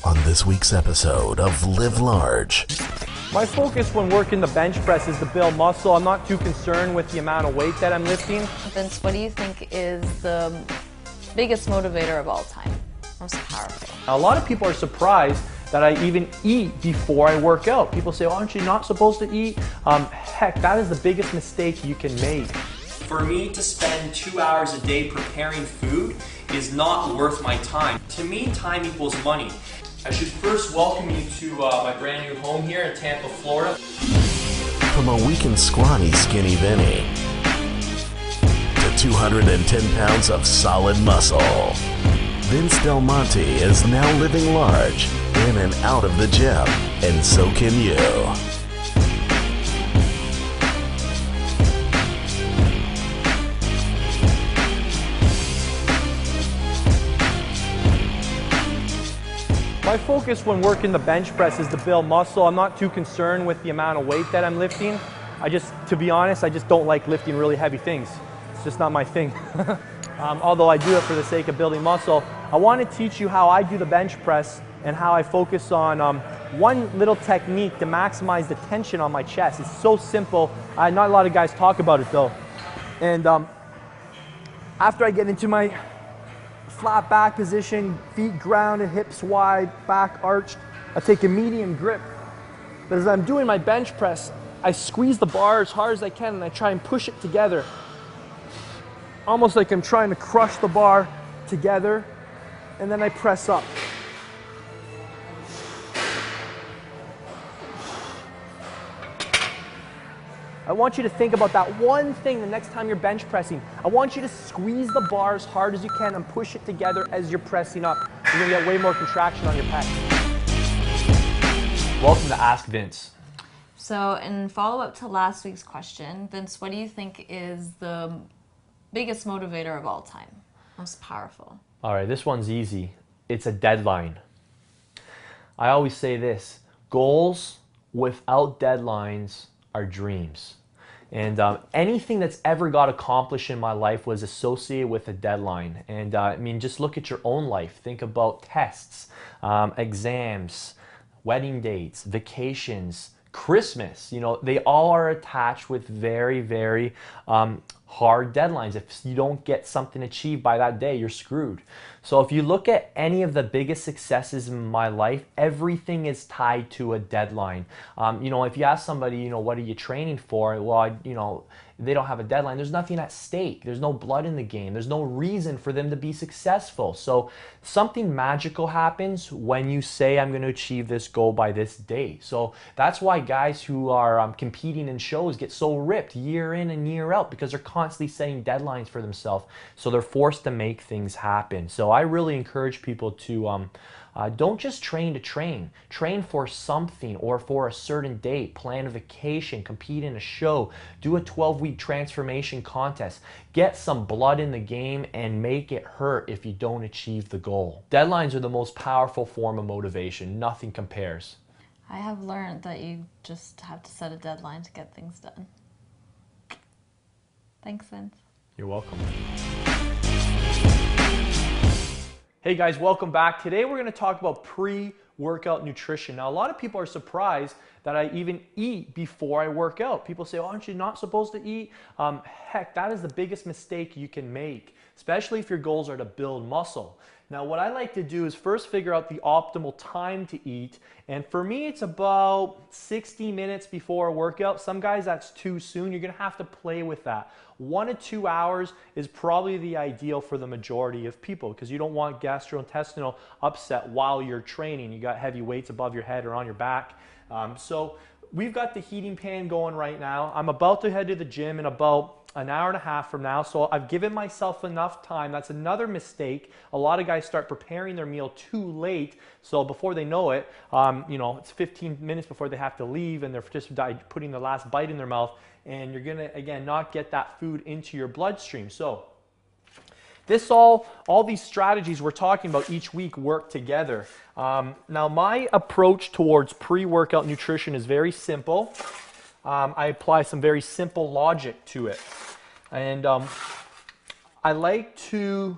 on this week's episode of Live Large. My focus when working the bench press is to build muscle. I'm not too concerned with the amount of weight that I'm lifting. Vince, what do you think is the biggest motivator of all time? Most powerful? A lot of people are surprised that I even eat before I work out. People say, aren't you not supposed to eat? Heck, that is the biggest mistake you can make. For me to spend 2 hours a day preparing food is not worth my time. To me, time equals money. I should first welcome you to my brand new home here in Tampa, Florida. From a weak and scrawny Skinny Vinny to 210 pounds of solid muscle, Vince Del Monte is now living large in and out of the gym, and so can you. My focus when working the bench press is to build muscle. I'm not too concerned with the amount of weight that I'm lifting. To be honest, I just don't like lifting really heavy things. It's just not my thing. Although I do it for the sake of building muscle. I want to teach you how I do the bench press and how I focus on one little technique to maximize the tension on my chest. It's so simple. Not a lot of guys talk about it though. And after I get into my flat back position, feet grounded, hips wide, back arched, I take a medium grip. But as I'm doing my bench press, I squeeze the bar as hard as I can and I try and push it together. Almost like I'm trying to crush the bar together, and then I press up. I want you to think about that one thing the next time you're bench pressing. I want you to squeeze the bar as hard as you can and push it together as you're pressing up. You're gonna get way more contraction on your pecs. Welcome to Ask Vince. So in follow-up to last week's question, Vince, what do you think is the biggest motivator of all time? Most powerful? All right, this one's easy. It's a deadline. I always say this, goals without deadlines are dreams. And anything that's ever got accomplished in my life was associated with a deadline. And I mean, just look at your own life. Think about tests, exams, wedding dates, vacations, Christmas. You know, they all are attached with very, very hard deadlines. If you don't get something achieved by that day, you're screwed. So if you look at any of the biggest successes in my life, everything is tied to a deadline. You know, if you ask somebody, you know, what are you training for? Well, you know, they don't have a deadline. There's nothing at stake. There's no blood in the game. There's no reason for them to be successful. So something magical happens when you say, I'm going to achieve this goal by this day. So that's why guys who are competing in shows get so ripped year in and year out, because they're constantly setting deadlines for themselves. So they're forced to make things happen. So I really encourage people to don't just train to train. Train for something or for a certain date. Plan a vacation, compete in a show, do a 12-week transformation contest. Get some blood in the game and make it hurt if you don't achieve the goal. Deadlines are the most powerful form of motivation. Nothing compares. I have learned that you just have to set a deadline to get things done. Thanks, Vince. You're welcome. Hey guys, welcome back. Today we're going to talk about pre-workout nutrition. Now a lot of people are surprised that I even eat before I work out. People say, oh, aren't you not supposed to eat? Heck, that is the biggest mistake you can make, especially if your goals are to build muscle. Now what I like to do is first figure out the optimal time to eat, and for me it's about 60 minutes before a workout. Some guys that's too soon. You're gonna have to play with that. 1 to 2 hours is probably the ideal for the majority of people, because you don't want gastrointestinal upset while you're training. You got heavy weights above your head or on your back. So we've got the heating pan going right now. I'm about to head to the gym in about an hour and a half from now, so I've given myself enough time. That's another mistake. A lot of guys start preparing their meal too late, so before they know it, you know, it's 15 minutes before they have to leave, and they're just putting the last bite in their mouth, and you're gonna, again, not get that food into your bloodstream. So this all these strategies we're talking about each week work together. Now my approach towards pre-workout nutrition is very simple. I apply some very simple logic to it. And I like to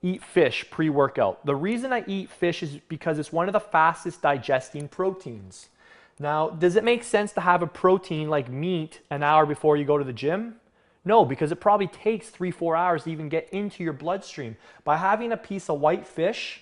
eat fish pre-workout. The reason I eat fish is because it's one of the fastest digesting proteins. Now, does it make sense to have a protein like meat an hour before you go to the gym? No, because it probably takes 3-4 hours to even get into your bloodstream. By having a piece of white fish,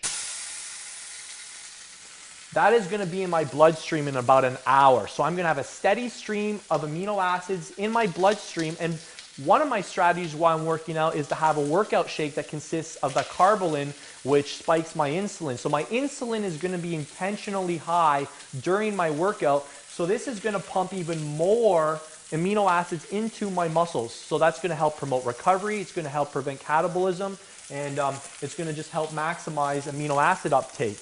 that is going to be in my bloodstream in about an hour. So I'm going to have a steady stream of amino acids in my bloodstream. And one of my strategies while I'm working out is to have a workout shake that consists of the carbolin, which spikes my insulin. So my insulin is going to be intentionally high during my workout. So this is going to pump even more amino acids into my muscles. So that's going to help promote recovery. It's going to help prevent catabolism. And it's going to just help maximize amino acid uptake.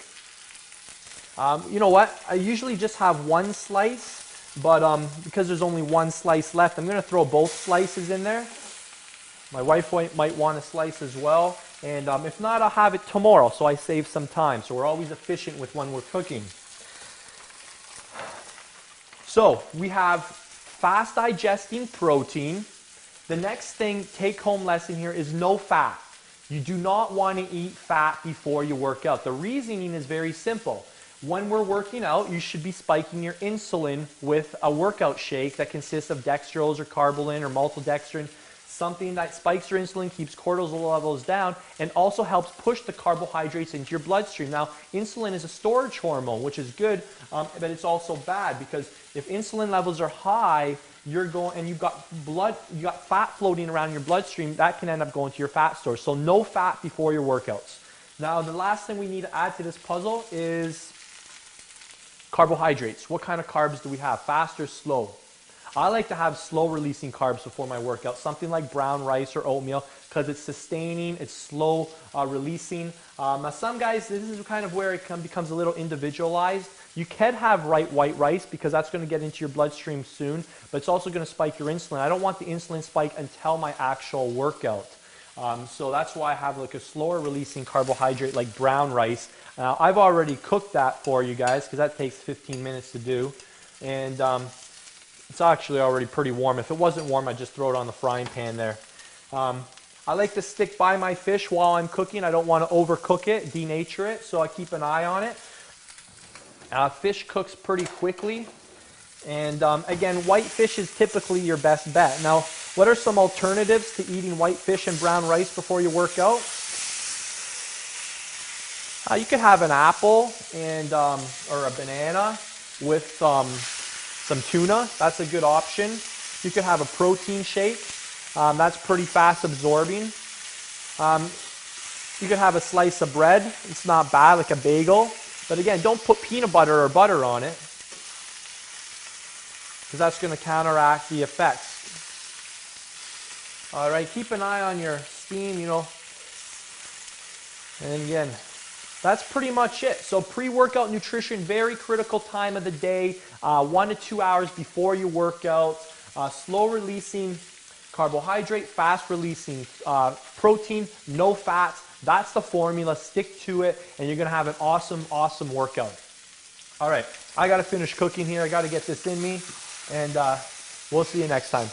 You know what? I usually just have one slice. But because there's only one slice left, I'm going to throw both slices in there. My wife might want a slice as well. And if not, I'll have it tomorrow, so I save some time. So we're always efficient with when we're cooking. So we have fast digesting protein. The next thing, take-home lesson here, is no fat. You do not want to eat fat before you work out. The reasoning is very simple. When we're working out, you should be spiking your insulin with a workout shake that consists of dextrose or carbolin or maltodextrin, something that spikes your insulin, keeps cortisol levels down, and also helps push the carbohydrates into your bloodstream. Now, insulin is a storage hormone, which is good, but it's also bad because if insulin levels are high, you've got fat floating around your bloodstream, that can end up going to your fat stores. So no fat before your workouts. Now, the last thing we need to add to this puzzle is carbohydrates. What kind of carbs do we have? Fast or slow? I like to have slow releasing carbs before my workout, something like brown rice or oatmeal, because it's sustaining, it's slow releasing. Now some guys, this is kind of where it becomes a little individualized. You can have white rice because that's going to get into your bloodstream soon, but it's also going to spike your insulin. I don't want the insulin spike until my actual workout. So that's why I have like a slower releasing carbohydrate like brown rice. Now I've already cooked that for you guys because that takes 15 minutes to do. And it's actually already pretty warm. If it wasn't warm, I'd just throw it on the frying pan there. I like to stick by my fish while I'm cooking. I don't want to overcook it, denature it, so I keep an eye on it. Fish cooks pretty quickly. And again, white fish is typically your best bet. Now, what are some alternatives to eating white fish and brown rice before you work out? You could have an apple and or a banana with some tuna. That's a good option. You could have a protein shake. That's pretty fast absorbing. You could have a slice of bread. It's not bad, like a bagel. But again, don't put peanut butter or butter on it, because that's going to counteract the effects. All right, keep an eye on your steam, you know. And again, that's pretty much it. So pre-workout nutrition, very critical time of the day, 1 to 2 hours before you work out. Slow releasing carbohydrate, fast releasing protein, no fats. That's the formula. Stick to it, and you're going to have an awesome, awesome workout. All right, I got to finish cooking here. I got to get this in me, and we'll see you next time.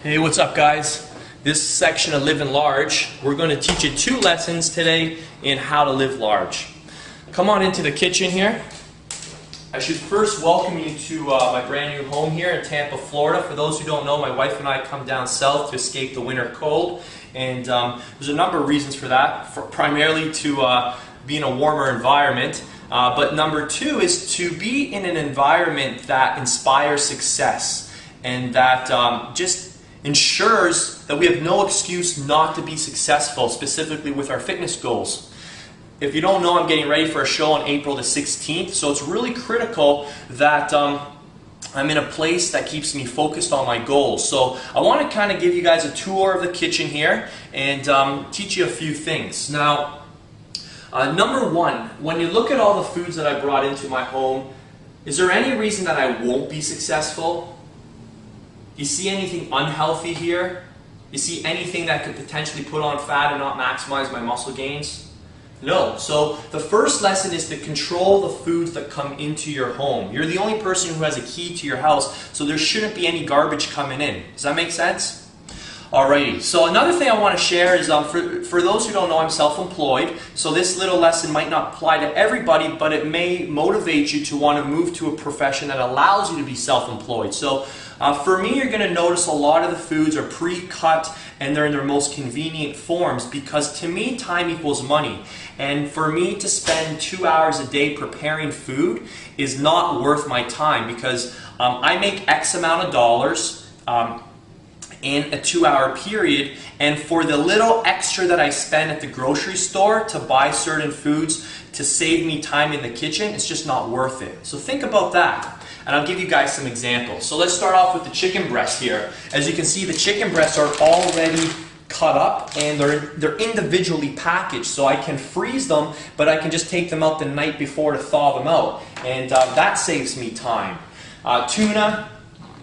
Hey, what's up guys? This section of Living Large, we're going to teach you 2 lessons today in how to live large. Come on into the kitchen here. I should first welcome you to my brand new home here in Tampa, Florida. For those who don't know, my wife and I come down south to escape the winter cold, and there's a number of reasons for that. Primarily to be in a warmer environment, but number 2 is to be in an environment that inspires success and that just ensures that we have no excuse not to be successful, specifically with our fitness goals. If you don't know, I'm getting ready for a show on April the 16th, so it's really critical that I'm in a place that keeps me focused on my goals. So I want to kind of give you guys a tour of the kitchen here and teach you a few things. Now, number 1, when you look at all the foods that I brought into my home, is there any reason that I won't be successful? You see anything unhealthy here? You see anything that could potentially put on fat and not maximize my muscle gains? No. So the first lesson is to control the foods that come into your home. You're the only person who has a key to your house, so there shouldn't be any garbage coming in. Does that make sense? Alrighty, so another thing I want to share is for those who don't know, I'm self-employed, so this little lesson might not apply to everybody, but it may motivate you to want to move to a profession that allows you to be self-employed. So for me, you're going to notice a lot of the foods are pre-cut and they're in their most convenient forms, because to me, time equals money. And for me to spend 2 hours a day preparing food is not worth my time, because I make X amount of dollars in a 2-hour period, and for the little extra that I spend at the grocery store to buy certain foods to save me time in the kitchen, it's just not worth it. So think about that, and I'll give you guys some examples. So let's start off with the chicken breast here. As you can see, the chicken breasts are already cut up and they're individually packaged, so I can freeze them, but I can just take them out the night before to thaw them out, and that saves me time. Tuna,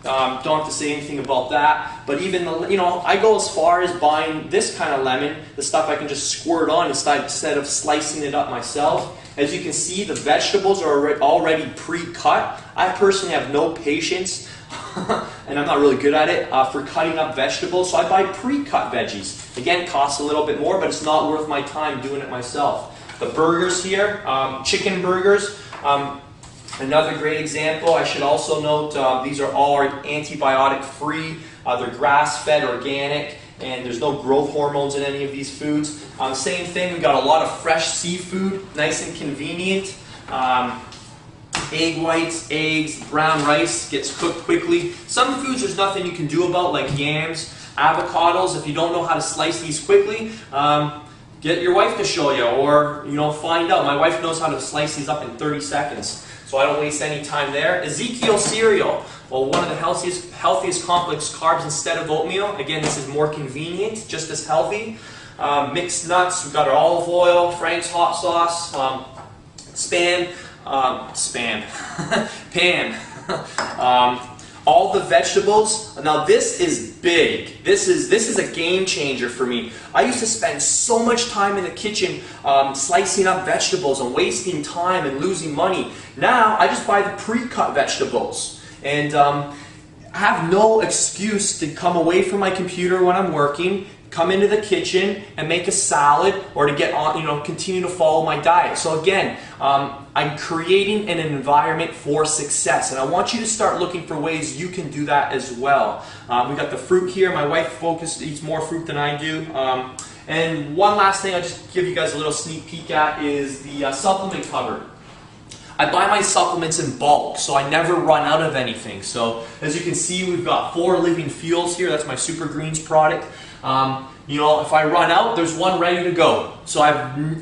don't have to say anything about that, but even I go as far as buying this kind of lemon, the stuff I can just squirt on instead of slicing it up myself. As you can see, the vegetables are already pre-cut. I personally have no patience, and I'm not really good at it, for cutting up vegetables, so I buy pre-cut veggies. Again, it costs a little bit more, but it's not worth my time doing it myself. The burgers here, chicken burgers. Another great example, I should also note, these are all antibiotic free, they're grass-fed, organic, and there's no growth hormones in any of these foods. Same thing, we've got a lot of fresh seafood, nice and convenient. Egg whites, eggs, brown rice gets cooked quickly. Some foods there's nothing you can do about, like yams, avocados. If you don't know how to slice these quickly, get your wife to show you, or find out. My wife knows how to slice these up in 30 seconds. So I don't waste any time there. Ezekiel cereal. Well, one of the healthiest complex carbs instead of oatmeal. Again, this is more convenient, just as healthy. Mixed nuts. We've got our olive oil, Frank's hot sauce, pan. All the vegetables. Now this is big. This is a game changer for me. I used to spend so much time in the kitchen slicing up vegetables and wasting time and losing money. Now I just buy the pre-cut vegetables and have no excuse to come away from my computer when I'm working, come into the kitchen and make a salad, or to get on, continue to follow my diet. So again, I'm creating an environment for success, and I want you to start looking for ways you can do that as well. We got the fruit here. My wife eats more fruit than I do. And one last thing I'll just give you guys a little sneak peek at is the supplement cupboard. I buy my supplements in bulk, so I never run out of anything. So as you can see, we've got 4 Living Fuels here. That's my Super Greens product. If I run out, there's one ready to go. So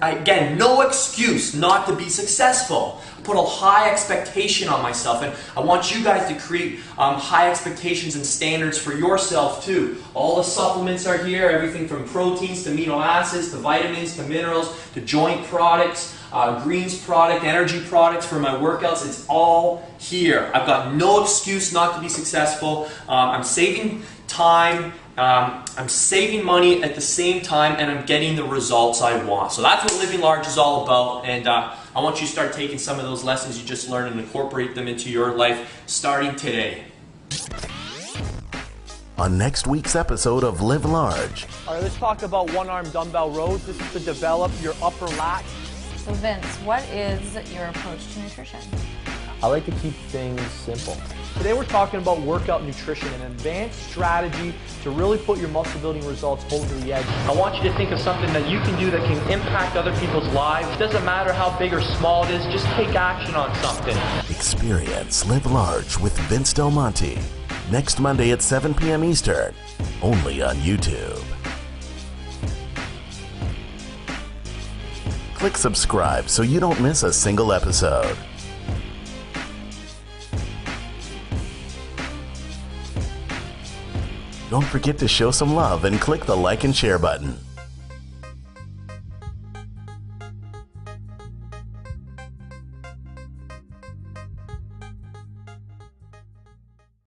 again, no excuse not to be successful. I put a high expectation on myself, and I want you guys to create high expectations and standards for yourself too. All the supplements are here, everything from proteins to amino acids to vitamins to minerals to joint products, greens product, energy products for my workouts. It's all here. I've got no excuse not to be successful. I'm saving time. I'm saving money at the same time, and I'm getting the results I want. So that's what Living Large is all about, and I want you to start taking some of those lessons you just learned and incorporate them into your life starting today. On next week's episode of Live Large. All right, let's talk about one-arm dumbbell rows. This is to develop your upper lat. So Vince, what is your approach to nutrition? I like to keep things simple. Today we're talking about workout nutrition, an advanced strategy to really put your muscle building results over the edge. I want you to think of something that you can do that can impact other people's lives. It doesn't matter how big or small it is, just take action on something. Experience Live Large with Vince Del Monte. Next Monday at 7 p.m. Eastern, only on YouTube. Click subscribe so you don't miss a single episode. Don't forget to show some love and click the like and share button.